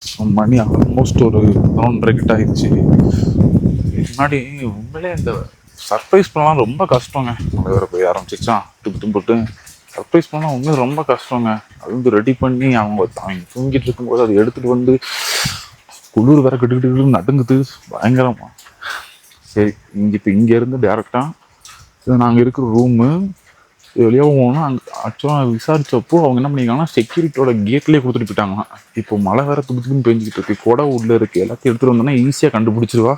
மணி almost ஒரு 11:30 கிட்ட ஆயிடுச்சு. முன்னாடி உண்மையிலே இந்த சர்ப்ரைஸ் பண்ணலாம் ரொம்ப கஷ்டங்க. மழை வேறு போய் ஆரம்பிச்சிச்சான் தும்பிட்டு சர்ப்ரைஸ் பண்ணால் உண்மையிலே ரொம்ப கஷ்டங்க. அது வந்து ரெடி பண்ணி அவங்க தூங்கிட்டு இருக்கும்போது அதை எடுத்துகிட்டு வந்து குளிர் வேற கிட்டுக்கிட்டு நடுங்குது பயங்கரமா. சரி இப்போ இங்கேருந்து டேரெக்டாக இது நாங்கள் இருக்கிற ரூமு வெளியே போகணும். அங்கே ஆக்சுவலாக விசாரித்தப்போ அவங்க என்ன பண்ணியிருக்காங்கன்னா செக்யூரிட்டியோட கேட்லேயே கொடுத்துட்டு போயிட்டாங்க. இப்போ மழை வேற துப்புன்னு பெஞ்சிக்கிட்டு இருக்கு, கொடை உள்ள இருக்குது, எல்லாத்தையும் எடுத்துகிட்டு வந்தோன்னா ஈஸியாக கண்டுபிடிச்சிருவா.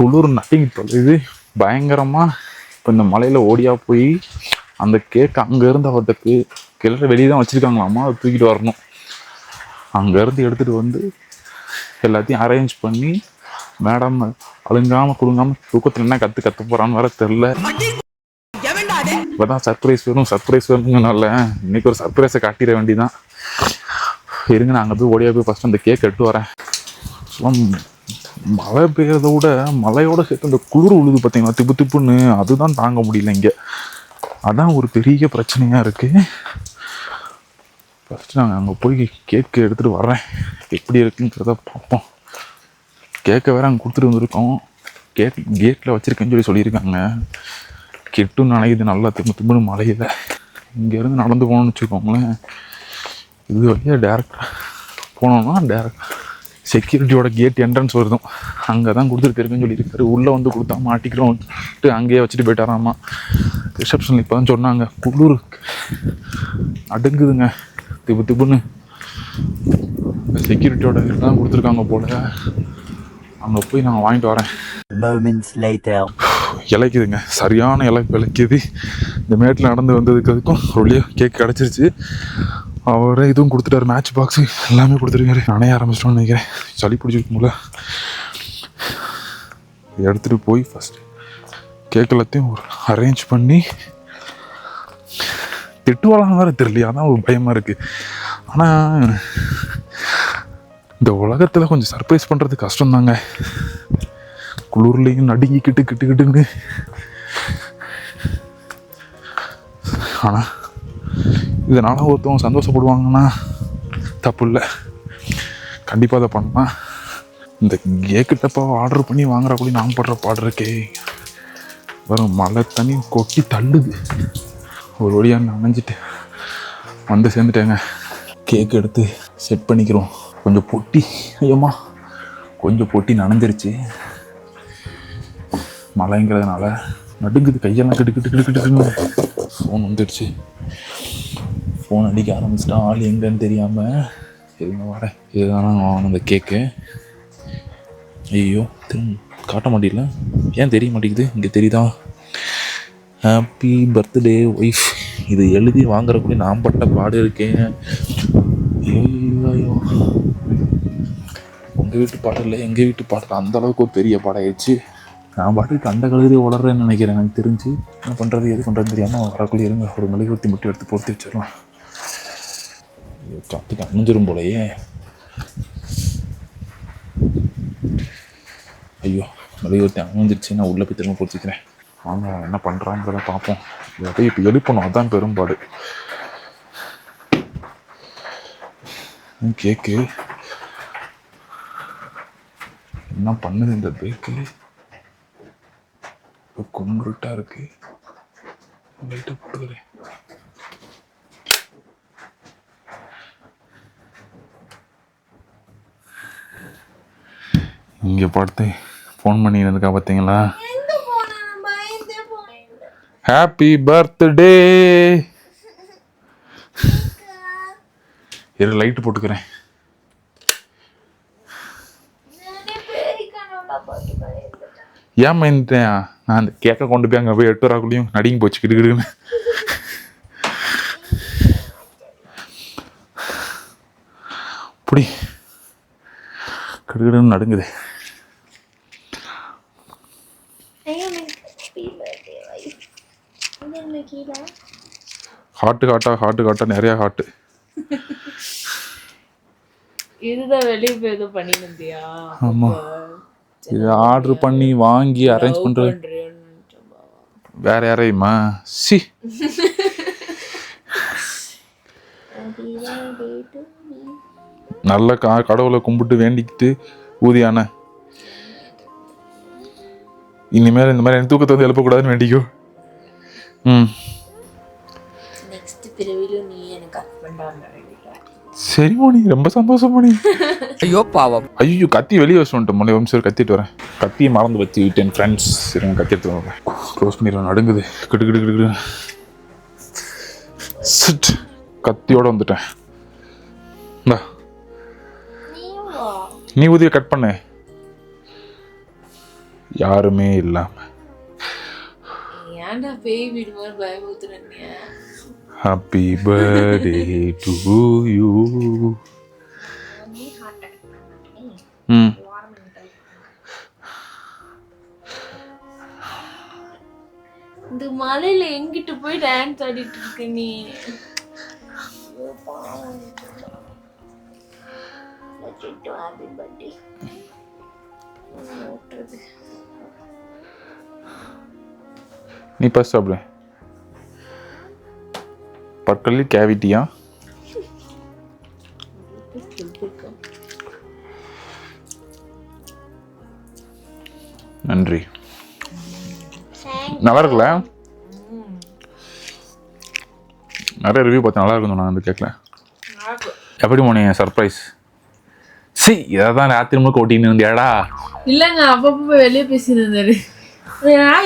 குளிர் நட்டிங்கிட்டு தொலைது பயங்கரமாக. இப்போ இந்த மலையில் ஓடியா போய் அந்த கேக் அங்கேருந்து அவர்கிட்ட கிளற வெளியே தான் வச்சுருக்காங்களாமா, அதை தூக்கிட்டு வரணும். அங்கேருந்து எடுத்துகிட்டு வந்து எல்லாத்தையும் அரேஞ்ச் பண்ணி மேடம் அழுங்காமல் குழுங்காமல் தூக்கத்தில் என்ன கற்று போகிறான்னு வேற தெரில. இப்போதான் சர்ப்ரைஸ் வேணுங்கனால இன்னைக்கு ஒரு சர்ப்ரைஸை காட்டிட வேண்டிதான். இருங்க நான் அங்கே போய் ஓடியா போய் ஃபஸ்ட் அந்த கேக் எடுத்து வரேன். மழை பெய்யறத விட மழையோட சேர்த்து அந்த குளிர் உழுது பார்த்தீங்கன்னா திப்புன்னு, அதுதான் தாங்க முடியல இங்கே. அதான் ஒரு பெரிய பிரச்சனையாக இருக்குது. ஃபஸ்ட்டு நாங்கள் அங்கே போய் கேக்கு எடுத்துகிட்டு வரேன், எப்படி இருக்குங்கிறத பார்ப்போம். கேக்கை வேறு அங்கே கொடுத்துட்டு வந்திருக்கோம், கேட்டில் வச்சுருக்கேன்னு சொல்லியிருக்காங்க. கெட்டுன்னு நினைக்குது நல்லா திப்புன்னு மழையில். இங்கேருந்து நடந்து போகணும்னு வச்சுக்கோங்களேன். இது வழியாக டேரெக்டாக போனோம்னா டேரெக்ட் செக்யூரிட்டியோட கேட் என்ட்ரன்ஸ் வருதும், அங்கே தான் கொடுத்துருக்குன்னு சொல்லியிருக்காரு. உள்ளே வந்து கொடுத்தா மாட்டிக்கிறோம்ட்டு அங்கேயே வச்சுட்டு போயிட்டாராம்மா. ரிசப்ஷனில் இப்போ தான் சொன்னாங்க குளிர் அடுங்குதுங்க திப்புன்னு. செக்யூரிட்டியோட கேட் தான் கொடுத்துருக்காங்க போல. அங்கே போய் நாங்கள் வாங்கிட்டு வரேன். இலைக்குதுங்க, சரியான இலைக்குது. இந்த மேட்டில் நடந்து வந்ததுக்கு அதுக்கும் ரொலியோ கேக் கிடச்சிருச்சு. அவரே இதுவும் கொடுத்துட்டாரு, மேட்ச் பாக்ஸு எல்லாமே கொடுத்துருக்காரு. நனைய ஆரம்பிச்சிட்டோன்னு நினைக்கிறேன், சளி பிடிச்சிருக்கும்ல. எடுத்துகிட்டு போய் ஃபஸ்ட்டு கேக் எல்லாத்தையும் ஒரு அரேஞ்ச் பண்ணி திட்டுவாளான்னு வேறு தெரியலையா, அதான் ஒரு பயமாக இருக்குது. ஆனால் இந்த உலகத்தில் கொஞ்சம் சர்ப்ரைஸ் பண்ணுறது கஷ்டம்தாங்க. குளிர்லையும் கிட்டுக்கிட்டுன்னு. ஆனால் இதனால் ஒருத்தவங்க சந்தோஷப்படுவாங்கன்னா தப்பு இல்லை, கண்டிப்பாக அதை பண்ணலாம். இந்த கேக்கிட்டப்போ ஆர்டர் பண்ணி வாங்குறக்குள்ளே நான் படுற பாடு இருக்கே. வரும் மழை தண்ணி கொட்டி தள்ளுது. ஒரு வழியாக நனைஞ்சிட்டு வந்து சேர்ந்துட்டேங்க. கேக் எடுத்து செட் பண்ணிக்கிறோம். கொஞ்சம் பொட்டி ஐயம்மா கொஞ்சம் பொட்டி நனைஞ்சிருச்சு. மழைங்கிறதுனால நடுங்குது, கையெல்லாம் கிட்டுக்கிட்டுன்னு. ஃபோன் வந்துடுச்சு, ஃபோன் அடிக்க ஆரம்பிச்சிட்டா. ஆள் எங்கன்னு தெரியாமல் எதுங்க வரேன். இதுதானா அந்த கேக்கு. ஐயோ திரும்ப காட்ட மாட்டேங்கல, ஏன் தெரிய மாட்டேங்குது? இங்கே தெரியுதா? Happy birthday wife. இது எழுதி வாங்குறக்குள்ளே நான் பட்ட பாடு இருக்கேன். ஐயோ உங்கள் வீட்டு பாடம் இல்லை, எங்கள் வீட்டு பாடம் அந்தளவுக்கு ஒரு பெரிய பாடாயிடுச்சு. நான் பாட்டுக்கு அந்த கழுதி உளறேன்னு நினைக்கிறேன். எனக்கு தெரிஞ்சு என்ன பண்ணுறது எது பண்ணுறதுன்னு தெரியாமல் வரக்குள்ளே இருங்க ஒரு மெழுகுவர்த்தி மட்டும் எடுத்து பொறுத்து வச்சிடலாம். சத்துக்கு அமைஞ்சிரும் போலையே. ஐயோ மெழுகுவர்த்தி அமைஞ்சிருச்சு, நான் உள்ளே போய் திரும்ப பொறுத்துக்கிறேன். வாங்க என்ன பண்ணுறாங்கிறத பார்ப்போம். இதை இப்போ எழுப்பணும், அதுதான் பெரும்பாடு. கேக்கு என்ன பண்ணுது இந்த பேக்கு? கும்பிட்டா இருக்கு, லைட்டை போட்டுக்கிறேன். இங்கே பார்த்து ஃபோன் பண்ணியிருந்துக்கா பார்த்தீங்களா? Happy birthday. இரு லைட்டு போட்டுக்கிறேன். ஏன் மைந்தேன் நான் அந்த கேக்கை கொண்டு போய் அங்கே போய் 8 வராக்குள்ளேயும் நடுங்கி போச்சு கிடுக்கிடுன்னு. இப்படி கிடுக்கிடுன்னு நடுங்குது. ஹாட்டு நிறைய ஹாட்டு. இதுதான் வெளியே போய் ஏதோ பண்ணிருந்தியா? ஆமா, இது ஆர்டர் பண்ணி வாங்கி அரேஞ்ச் பண்றது வேற யாரையுமா? சி நல்ல கடவுளை கும்பிட்டு வேண்டிக்கிட்டு ஊதியான இனிமேல் இந்த மாதிரி எனக்கு தூக்கத்தை வந்து எழுப்பக்கூடாதுன்னு வேண்டிக்கோ. நெக்ஸ்ட் பிறவிலும் நீ எனக்கு ஹஸ்பண்டா வேண்டிக்கிறேன். சரி மோனி, ரொம்ப சந்தோஷம் மோனி. ஐயோ பாவம். ஐயோ கத்தி வெளியே வச்சு வந்துட்டேன் மோனி. ஒரு நிமிஷம் கத்திட்டு வரேன். கத்தியை மறந்து வச்சு விட்டேன் ஃப்ரெண்ட்ஸ். இருங்க கத்தி எடுத்து வரேன். க்ளோஸ் பண்ணிடுறேன். நடுங்குது. கிடு கிடு கிடு கிடு. சிட் கத்தியோட வந்துட்டேன். நீ ஊதிய கட் பண்ணு. யாருமே இல்லாம. ஏன்டா பேய் வீடு மாதிரி பயமுறுத்துறீங்க? Happy birthday to you. இந்த மலையில எங்கிட்டு போய் டான்ஸ் ஆடிட்டு இருக்க நீ? Happy birthday. நீ ஃபர்ஸ்ட் சாப்பிடு. பற்களில் கேவிட்டியா? நன்றி. நல்லா இருக்குல்ல? நிறைய ரிவ்யூ பார்த்தேன், நல்லா இருக்குன்னு நான் வந்து கேட்கல. எப்படி மோனி சர்ப்ரைஸ்? இதை தான் ராத்திரி முழுக்க ஓட்டின்னு இருந்தியாடா? இல்லைங்க, அப்பப்போ வெளியே பேசிட்டு இருந்தாரு.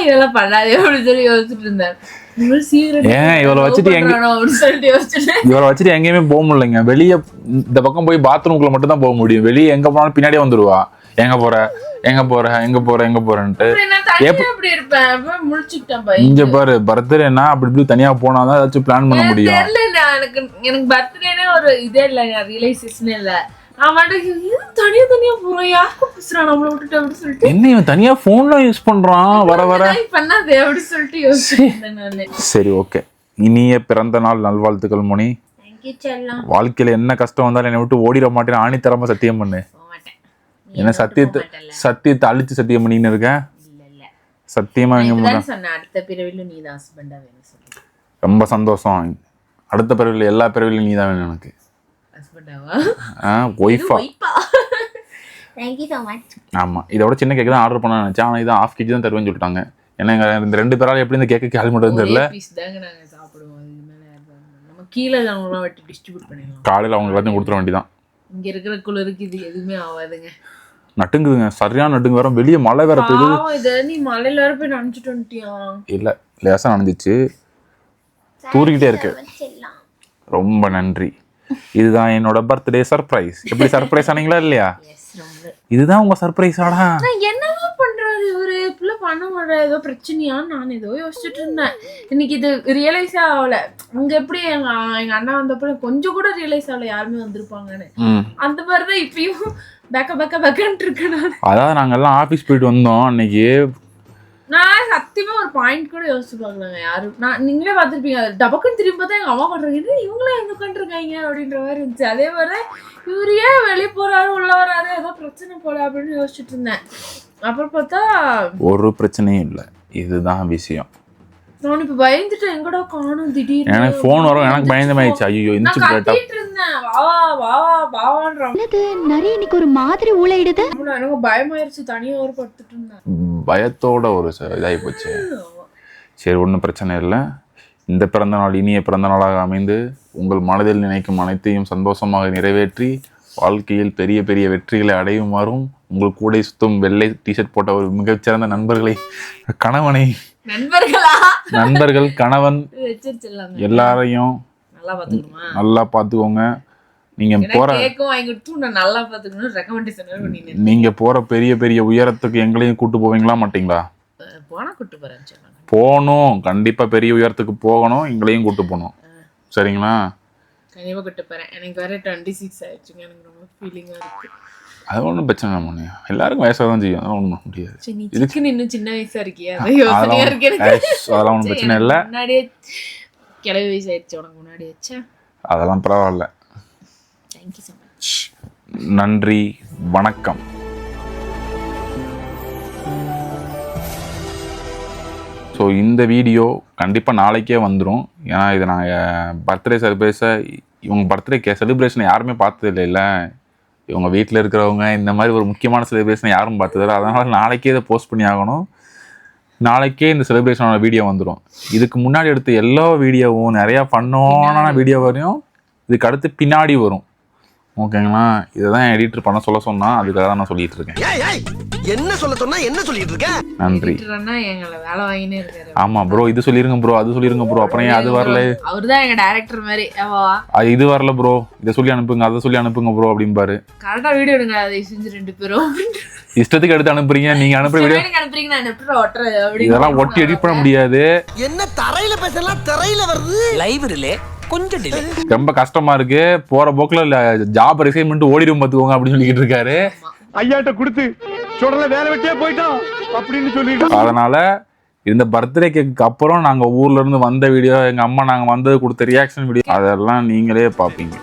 இதெல்லாம் பண்ணாதே அப்படின்னு சொல்லி யோசிச்சுட்டு இருந்தாரு. ஏன் இவளை வச்சுட்டு எங்கேயுமே போக முடியலைங்க. வெளியே இந்த பக்கம் போய் பாத்ரூம்குள்ள மட்டும் தான் போக முடியும். வெளியே எங்க போனாலும் பின்னாடியே வந்துடுவா. எங்க போற எங்க போற எங்க போற எங்க போறேன்ட்டு. இங்க பாரு, பர்த்டேனா அப்படி இப்படி தனியா போனாதான் ஏதாச்சும் பிளான் பண்ண முடியும். எனக்கு பர்த்டேனே ஒரு இதே இல்லைங்க, ரியலைசேஷனே இல்ல. தனியா தனியா போறோம், யாருக்கும் பேசுறான் நம்மள விட்டுட்டு அப்படின்னு சொல்லிட்டு. என்ன இவன் தனியா போன்ல யூஸ் பண்றான் வர வர பண்ணாதே அப்படின்னு சொல்லிட்டு யோசிச்சேன். சரி ஓகே, இனிய பிறந்த நாள் நல்வாழ்த்துக்கள் மோனி. வாழ்க்கையில என்ன கஷ்டம் வந்தாலும் என்னை விட்டு ஓடிட மாட்டேன்னு ஆணித்தரமா சத்தியம் பண்ணு. என்ன சத்தியத்தை அழிச்சு சத்தியம் பண்ணின்னு இருக்க? சத்தியமா அடுத்த பிறவிலும் நீ தான் ஹஸ்பண்டா வேணும் சொல்லு. ரொம்ப சந்தோஷம். அடுத்த பிறவில எல்லா பிறவிலும் நீ தான் வேணும் எனக்கு. ஆமா, இதோட சின்ன கேக் தான் ஆர்டர் பண்ண நினைச்சேன். ஆனா இது ½ கேஜி தான் தருவேன்னு சொல்லிட்டாங்க. ஏன்னா இந்த 2 பேரால எப்படி இந்த கேக்கு காலி மட்டும் தெரியல. காலையில அவங்க எல்லாத்தையும் கொடுத்துட வேண்டியதான். இங்க இருக்கிற குளிருக்கு இது எதுவுமே ஆகாதுங்க. நட்டுங்குதுங்க, சரியான நட்டுங்க. வேற வெளியே மழை வேற பெய்யுது. நீ மழையில வேற போய் நனைஞ்சிட்டு வந்துட்டியா? இல்ல, லேசா நனைஞ்சிச்சு, தூரிக்கிட்டே இருக்கு. ரொம்ப நன்றி. இதுதான் என்னோட பர்த்டே சர்ப்ரைஸ். எப்படி சர்ப்ரைஸ் ஆனீங்களா இல்லையா? இதுதான் உங்க சர்ப்ரைஸ். ஆடா என்னவா பண்றது இவரு, இப்படி பண்ண மாட்டேன். ஏதோ பிரச்சனையா நான் ஏதோ யோசிச்சுட்டு இருந்தேன். இன்னைக்கு இது ரியலைஸே ஆகல. அங்க எப்படி எங்க அண்ணா வந்தப்ப கொஞ்சம் கூட ரியலைஸ் ஆகல யாருமே வந்திருப்பாங்கன்னு. அந்த மாதிரிதான் இப்பயும் பேக்கன்ட்டு இருக்கேன். அதாவது நாங்க எல்லாம் ஆபீஸ் போயிட்டு வந்தோம் அன்னைக்கு. நான் சத்தியமா ஒரு பாயிண்ட் கூட யோசிச்சு பாக்கலாங்க யாரும். நீங்களே பார்த்துருப்பீங்க, டபக்குன்னு திரும்பி பார்த்தா எங்க அம்மா பண்றாங்க, இவங்களும் எங்க உட்காந்துருக்காங்க அப்படின்ற மாதிரி இருந்துச்சு. அதே மாதிரி இவரு ஏன் வெளியே போறாரு உள்ள வராரு, ஏதோ பிரச்சனை போல அப்படின்னு யோசிச்சுட்டு இருந்தேன். அப்புறம் பார்த்தா ஒரு பிரச்சனையும் இல்லை. இதுதான் விஷயம். நான் இப்ப பயந்துட்டேன், எங்கடா காணும் திடீர்னு. எனக்கு போன் வரும், எனக்கு பயந்தமாயிடுச்சு. ஐயோ எந்திச்சு கத்திட்டு இருந்தேன், இன்னைக்கு ஒரு மாதிரி ஊளையிடுது. எனக்கு பயமாயிருச்சு, தனியா ஒரு படுத்துட்டு இருந்தேன். பயத்தோட ஒரு இதாகி போச்சு. சரி, ஒன்றும் பிரச்சனை இல்லை. இந்த பிறந்த நாள் இனிய பிறந்த நாளாக அமைந்து உங்கள் மனதில் நினைக்கும் அனைத்தையும் சந்தோஷமாக நிறைவேற்றி வாழ்க்கையில் பெரிய பெரிய வெற்றிகளை அடையுமாறும் உங்கள் கூடை சுத்தும் வெள்ளை டிஷர்ட் போட்ட ஒரு மிகச்சிறந்த நண்பர்களை, கணவனை, நண்பர்கள், கணவன் எல்லாரையும் நல்லா பாத்துக்கோங்க. நீங்க போற பெரிய பெரிய உயரத்துக்கு எங்களையும் கூட்டு போவீங்களா மாட்டீங்களா? போகணும், கண்டிப்பா பெரிய உயரத்துக்கு போகணும், எங்களையும் கூட்டு போகணும். சரிங்களா? கண்டிப்பா கூட்டு போறேன். எனக்கு வேற 26 ஆயிடுச்சுங்க. எனக்கு ரொம்ப ஃபீலிங்கா இருக்கு. அது ஒன்றும் பிரச்சனை இல்லை மோனி, எல்லாருக்கும் வயசாக தான் செய்யும். அதெல்லாம் ஒன்றும் முடியாது. இதுக்கு இன்னும் சின்ன வயசா இருக்கியா? அதெல்லாம் ஒன்றும் பிரச்சனை இல்லை. முன்னாடியே கிளவி வயசு ஆயிடுச்சு உனக்கு முன்னாடி வச்சா. அதெல்லாம் பரவாயில்ல. Thank you so much. நன்றி, வணக்கம். ஸோ இந்த வீடியோ கண்டிப்பாக நாளைக்கே வந்துடும். ஏன்னா இது நாங்கள் பர்த்டே சர்ப்ரைஸை, இவங்க பர்த்டே செலிப்ரேஷனை யாருமே பார்த்தது இல்லை. இவங்க வீட்டில் இருக்கிறவங்க இந்த மாதிரி ஒரு முக்கியமான செலிப்ரேஷன் யாரும் பார்த்ததில்ல. அதனால் நாளைக்கே இதை போஸ்ட் பண்ணி ஆகணும். நாளைக்கே இந்த செலிப்ரேஷனோட வீடியோ வந்துடும். இதுக்கு முன்னாடி எடுத்த எல்லா வீடியோவும் நிறையா ஃபன்னான வீடியோ வரையும் இதுக்கு அடுத்து பின்னாடி வரும். ஓகேங்களா? இதை தான் எடிட்டர் பண்ண சொன்னா அதுக்காக தான் நான் சொல்லிட்டு இருக்கேன். என்ன சொல்ல சொன்னா என்ன சொல்லிட்டு இருக்க? நன்றி. எங்களை வேலை வாங்கினே இருக்காரு. ஆமா ப்ரோ, இது சொல்லிருங்க ப்ரோ, அது சொல்லிருங்க ப்ரோ, அப்புறம் ஏன் அது வரல, அவர்தான் எங்க டைரக்டர் மாதிரி. இது வரல ப்ரோ, இதை சொல்லி அனுப்புங்க, அதை சொல்லி அனுப்புங்க ப்ரோ அப்படிம்பாரு. கரெக்டா வீடியோ எடுங்க, அதை செஞ்சு 2 பேரும் இஷ்டத்துக்கு எடுத்து அனுப்புறீங்க. நீங்க அனுப்புற வீடியோ அனுப்புறீங்க, நான் எப்படி ஒட்டுறது அப்படி இதெல்லாம் ஒட்டி எடிட் பண்ண முடியாது. என்ன தரையில பேசலாம், தரையில வருது லைவ் ரிலே கொஞ்சம் டிலே. ரொம்ப கஷ்டமா இருக்கு. போற போக்குல ஜாப் ரிசைன் பண்ணிட்டு ஓடிடும் பாத்துக்கோங்க அப்படின்னு சொல்லிட்டு இருக்காரு. ஐயாட்ட கொடுத்து சொல்றல வேலை வெட்டியே போயிட்டோம் அப்படின்னு சொல்லிட்டு. அதனால இந்த பர்த்டே கேக்கு அப்புறம் நாங்க ஊர்ல இருந்து வந்த வீடியோ, எங்க அம்மா நாங்க வந்தது கொடுத்த ரியாக்ஷன் வீடியோ, அதெல்லாம் நீங்களே பாப்பீங்க.